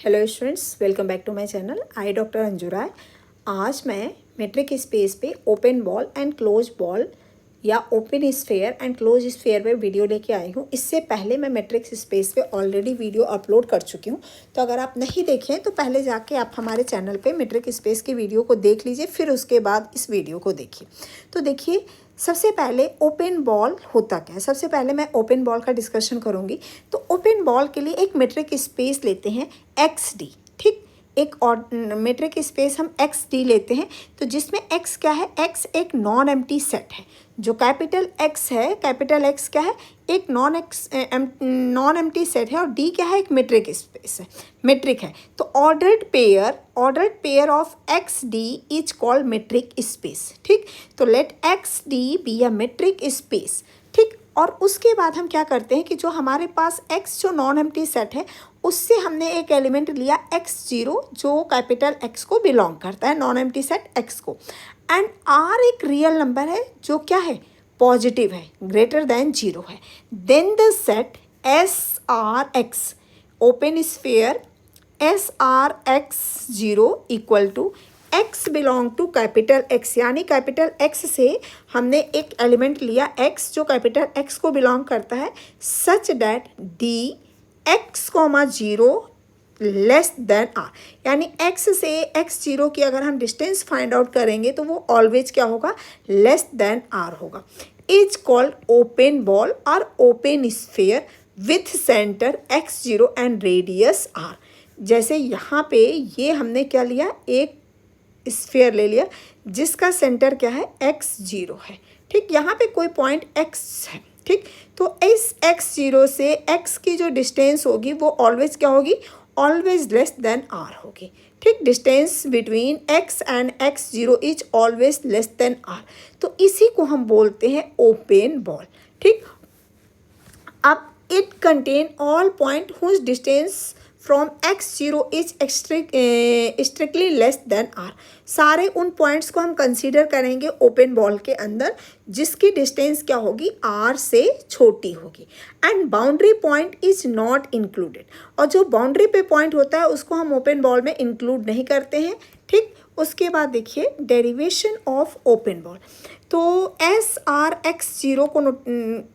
Hello students, welcome back to my channel. I doctor Anju Rai. आज मैं metric space पे open ball and close ball या open sphere and close sphere पे video लेके आई हूँ। इससे पहले मैं मेट्रिक स्पेस पे ऑलरेडी वीडियो अपलोड कर चुकी हूँ, तो अगर आप नहीं देखें तो पहले जाके आप हमारे चैनल पे मेट्रिक स्पेस की वीडियो को देख लीजिए, फिर उसके बाद इस वीडियो को देखिए। तो देखिए, सबसे पहले ओपन बॉल होता क्या है। सबसे पहले मैं ओपन बॉल का डिस्कशन करूँगी। तो ओपन बॉल के लिए एक मेट्रिक स्पेस लेते हैं एक्स डी, ठीक। एक और मेट्रिक स्पेस हम एक्स डी लेते हैं, तो जिसमें एक्स क्या है, एक्स एक नॉन एम्प्टी सेट है। जो कैपिटल एक्स है, कैपिटल एक्स क्या है, एक नॉन एम्प्टी सेट है, और डी क्या है, एक मेट्रिक स्पेस है, मेट्रिक है। तो ordered pair of x d is called metric space, ठीक। तो let x d be a metric space, ठीक। और उसके बाद हम क्या करते हैं कि जो हमारे पास x जो नॉन एम्प्टी सेट है, उससे हमने एक एलिमेंट लिया x0 जो कैपिटल x को बिलोंग करता है, नॉन एम्प्टी सेट x को। एंड r एक रियल नंबर है जो क्या है, पॉजिटिव है, ग्रेटर देन 0 है। Then the set SRX open sphere SRX0 equal to x belong to capital x, यानी कैपिटल x से हमने एक एलिमेंट लिया x जो कैपिटल x को बिलोंग करता है, सच that D x, 0 less than r, यानी x से x0 की अगर हम डिस्टेंस फाइंड आउट करेंगे तो वो ऑलवेज क्या होगा, लेस देन r होगा। इज कॉल्ड ओपन बॉल और open sphere with centre x0 and radius r। जैसे यहाँ पे ये हमने क्या लिया, एक स्फेयर ले लिया जिसका सेंटर क्या है, x0 है, ठीक। यहाँ पे कोई पॉइंट x है, ठीक। तो इस x0 से x की जो डिस्टेंस होगी वो ऑलवेज क्या होगी, ऑलवेज लेस देन r होगी, ठीक। Distance between x and x0 is always less than r। तो इसी को हम बोलते हैं ओपन बॉल, ठीक। अब it contain all point whose distance from x0 is strictly less than r। सारे उन पॉइंट्स को हम कंसीडर करेंगे ओपन बॉल के अंदर जिसकी डिस्टेंस क्या होगी, r से छोटी होगी। And boundary point is not included, और जो बाउंड्री पे पॉइंट होता है उसको हम ओपन बॉल में इंक्लूड नहीं करते हैं, ठीक। उसके बाद देखिए डेरिवेशन ऑफ ओपन बॉल। तो SRX0 को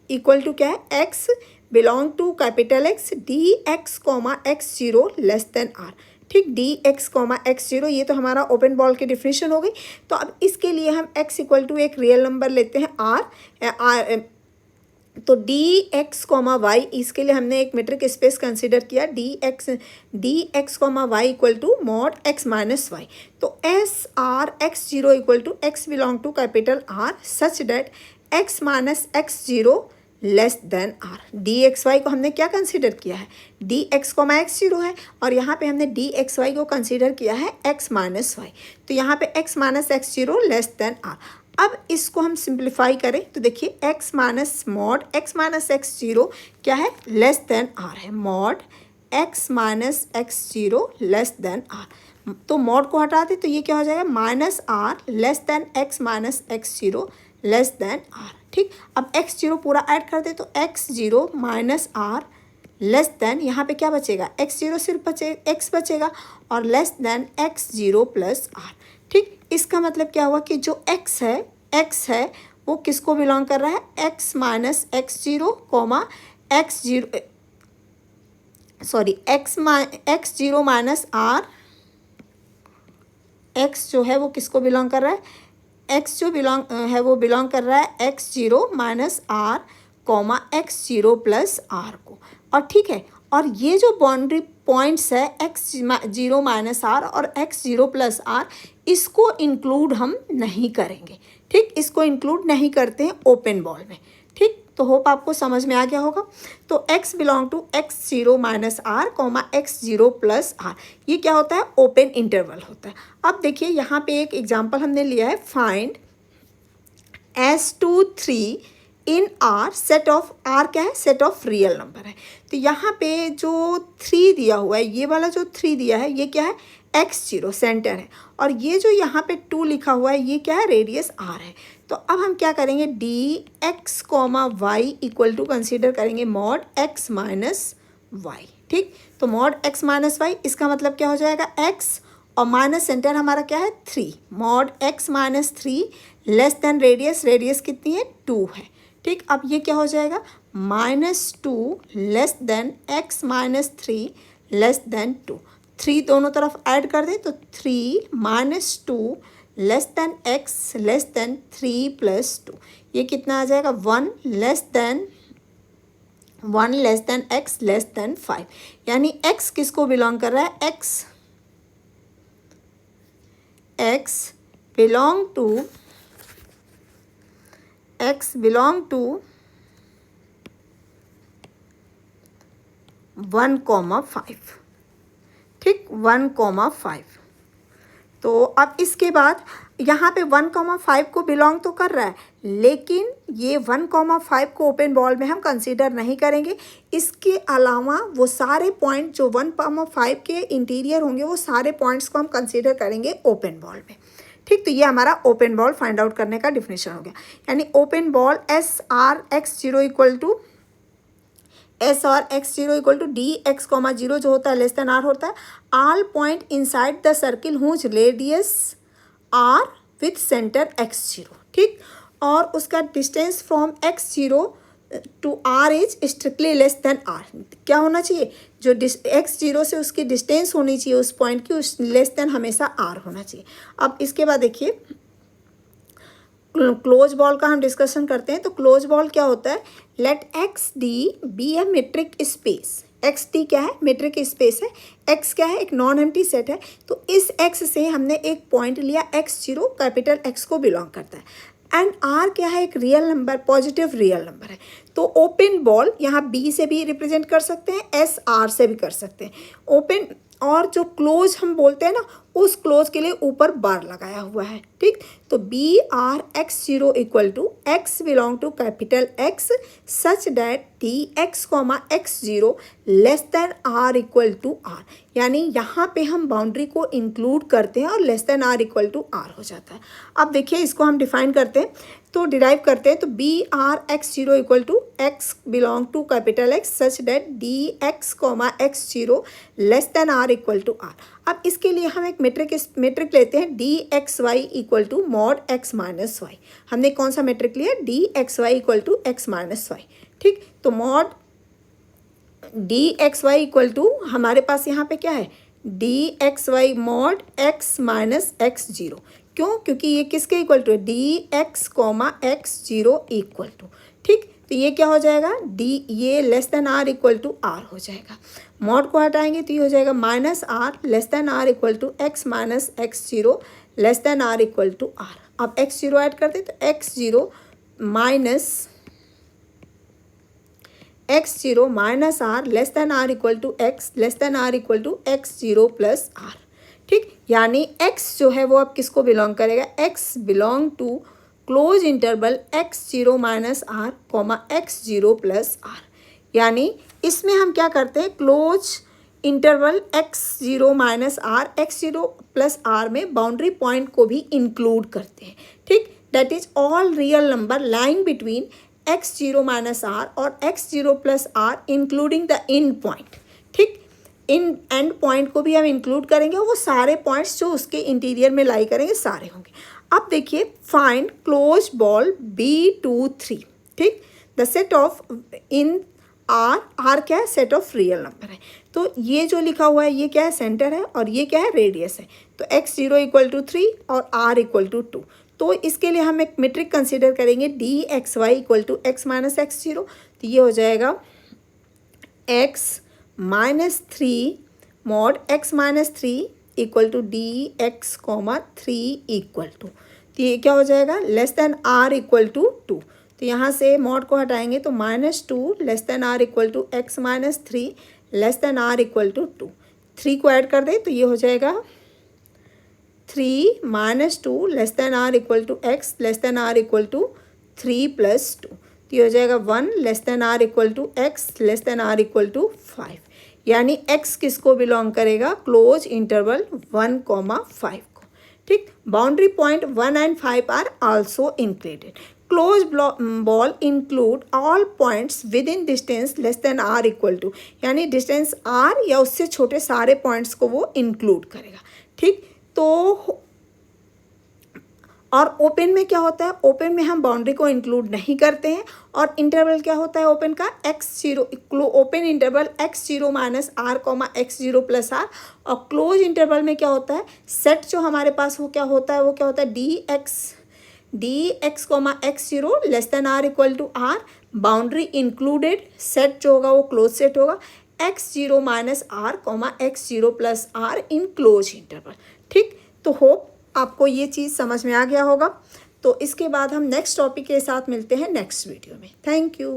इक्वल टू क्या है, x belong to capital x d x x0 less than r, ठीक। डी एक्स x0, ये तो हमारा ओपन बॉल की डिफिनेशन हो गई। तो अब इसके लिए हम x इक्वल टू एक रियल नंबर लेते हैं r। तो डी एक्स y, इसके लिए हमने एक मेट्रिक स्पेस कंसिडर किया, d x y equal to mod x minus y. तो SRX0 equal to x belong to capital R such that x minus x0 less than r। D x y को हमने क्या consider किया है, d x x0 है, और यहाँ पे हमने डी एक्स वाई को कंसीडर किया है x माइनस वाई। तो यहाँ पे x minus x0 less than r। अब इसको हम सिंप्लीफाई करें तो देखिए x minus mod x minus x0 क्या है, लेस देन r है, mod x minus x0 less than r। तो मॉड को हटा दे तो ये क्या हो जाएगा, minus r less than x minus x0 less than r, ठीक। अब x0 पूरा ऐड कर दे तो x0 minus r less than, यहाँ पे क्या बचेगा, x0 सिर्फ x बचेगा, और less then x0 plus r, ठीक। इसका मतलब क्या हुआ कि जो x है वो किसको बिलोंग कर रहा है, x minus x0 x0 minus r। x जो है वो किसको बिलोंग कर रहा है, x जो वो बिलोंग कर रहा है x0 minus r x0 plus r को, और ठीक है। और ये जो बाउंड्री पॉइंट्स है x0 माइनस r और x0 प्लस r, इसको इंक्लूड हम नहीं करेंगे, ठीक। इसको इंक्लूड नहीं करते हैं ओपन बॉल में, ठीक। तो होप आपको समझ में आ गया होगा। तो x belong to x0 minus r x0 plus r, ये क्या होता है, ओपन इंटरवल होता है। अब देखिए यहाँ पे एक एग्जांपल हमने लिया है, find S2 3 in R set of R क्या है, सेट ऑफ रियल नंबर है। तो यहाँ पे जो 3 दिया हुआ है, ये वाला जो 3 दिया है ये क्या है, x0 सेंटर है, और ये जो यहाँ पे 2 लिखा हुआ है ये क्या है, रेडियस r है। तो अब हम क्या करेंगे, d x y equal to consider करेंगे मॉड x माइनस वाई, ठीक, तो मॉड x माइनस वाई, इसका मतलब क्या हो जाएगा x और माइनस सेंटर हमारा क्या है 3, mod x minus 3 less then radius, radius कितनी है 2 है। ठीक, अब ये क्या हो जाएगा -2 less then x minus 3 less then 2, 3 दोनों तरफ ऐड कर दें तो 3 - 2 less then x less than 3 + 2, ये कितना आ जाएगा 1 less then x less than 5, यानी x किसको बिलोंग कर रहा है, x बिलोंग टू 1,5, ठीक 1,5। तो अब इसके बाद यहाँ पे 1,5 को बिलोंग तो कर रहा है, लेकिन ये 1,5 को ओपन बॉल में हम कंसीडर नहीं करेंगे। इसके अलावा वो सारे पॉइंट जो 1,5 के इंटीरियर होंगे वो सारे पॉइंट्स को हम कंसीडर करेंगे ओपन बॉल में। ठीक, तो ये हमारा ओपन बॉल फाइंड आउट करने का डिफिनेशन हो गया। यानी ओपन बॉल एस और x zero equal to d x comma zero जो होता है लेस देन आर होता है, all point inside the circle whose radius r with centre x zero. ठीक, और उसका distance from x zero to r is strictly less than r, क्या होना चाहिए, जो एक्स जीरो से उसकी डिस्टेंस होनी चाहिए उस पॉइंट की, उस लेस देन हमेशा आर होना चाहिए। अब इसके बाद देखिए क्लोज बॉल का हम डिस्कशन करते हैं। तो क्लोज बॉल क्या होता है, लेट एक्स डी बी ए मेट्रिक स्पेस, एक्स डी क्या है मेट्रिक स्पेस है, एक्स क्या है एक नॉन एम्प्टी सेट है। तो इस एक्स से हमने एक पॉइंट लिया एक्स जीरो, कैपिटल एक्स को बिलोंग करता है, एंड आर क्या है एक real number, positive real number है। तो ओपन बॉल यहाँ बी से भी रिप्रेजेंट कर सकते हैं, एस आर से भी कर सकते हैं ओपन, और जो क्लोज हम बोलते हैं ना उस क्लोज के लिए ऊपर बार लगाया हुआ है। ठीक, तो b r x zero equal to x belong to capital x such that d x comma x zero less than r equal to r, यानी यहाँ पे हम बाउंड्री को इंक्लूड करते हैं और less than r equal to r हो जाता है। अब देखिए इसको हम डिफाइन करते हैं, तो डिराइव करते हैं। तो b r x zero equal to x belong to capital x such that d x comma x zero less than r equal to r. अब इसके लिए हम एक मेट्रिक लेते हैं, d x y equal to mod x minus y. हमने कौन सा मेट्रिक लिया, d x y equal to x minus y. ठीक, तो mod d x y equal to हमारे पास यहाँ पे क्या है, d x y mod x minus x zero. क्यों, क्योंकि ये किसके इक्वल टू है, d x comma x zero equal to. ठीक, तो ये क्या हो जाएगा, डी ये less than r equal to r हो जाएगा। मॉड को हटाएंगे तो ये हो जाएगा minus r less than r equal to x minus x zero less than r equal to r. अब एक्स जीरो ऐड करते तो x zero minus r less than r equal to x less than r equal to x zero plus r. ठीक, यानी x जो है वो अब किसको बिलोंग करेगा, x belong to close interval X zero minus are comma x zero plus R. यानी इसमें हम क्या करते हैं, close interval X zero minus R x zero plus R में बाउंड्री पॉइंट को भी इंक्लूड करते हैं। ठीक, that is all real number lying between X zero minus R और x zero plus R including the end point. ठीक, in and point को भी हम इंक्लूड करेंगे, वो सारे पॉइंट्स जो उसके इंटीरियर में लाई करेंगे सारे होंगे। अब देखिए फाइंड क्लोज बॉल B23। ठीक, the set of in are क्या है, सेट ऑफ रियल नंबर है। तो ये जो लिखा हुआ है ये क्या है, सेंटर है, और ये क्या है, रेडियस है। तो एक्स जीरो इक्वल टू 3 और आर इक्वल टू 2। तो इसके लिए हम एक मेट्रिक कंसिडर करेंगे, d x y equal to x minus x zero. तो ये हो जाएगा x minus 3 mod x minus 3 equal to d x comma 3 equal to, तो ये क्या हो जाएगा, less than r equal to 2। तो यहाँ से मॉड को हटाएंगे तो -2 less than r equal to x minus 3 less than r equal to 2। 3 को ऐड कर दें तो ये हो जाएगा 3 - 2 less than r equal to x less than r equal to 3 + 2। तो ये हो जाएगा 1 less than r equal to x less than r equal to 5। यानी x किसको बिलोंग करेगा, क्लोज इंटरवल 1,5 को। ठीक, boundary point 1 and 5 are also included. Close ball include all points within distance less than r equal to, यानी distance r या उससे छोटे सारे पॉइंट्स को वो इंक्लूड करेगा। ठीक, तो और ओपन में क्या होता है, ओपन में हम बाउंड्री को इंक्लूड नहीं करते हैं। और इंटरवल क्या होता है ओपन का, x0, open interval x0 minus are comma x0 plus r. और क्लोज इंटरवल में क्या होता है, सेट जो हमारे पास वो क्या होता है, dx comma x0 less than r equal to r, boundary included, set जो होगा वो क्लोज सेट होगा, x0 minus are comma x0 plus r in close interval. ठीक, तो होप आपको ये चीज़ समझ में आ गया होगा। तो इसके बाद हम नेक्स्ट टॉपिक के साथ मिलते हैं नेक्स्ट वीडियो में। Thank you.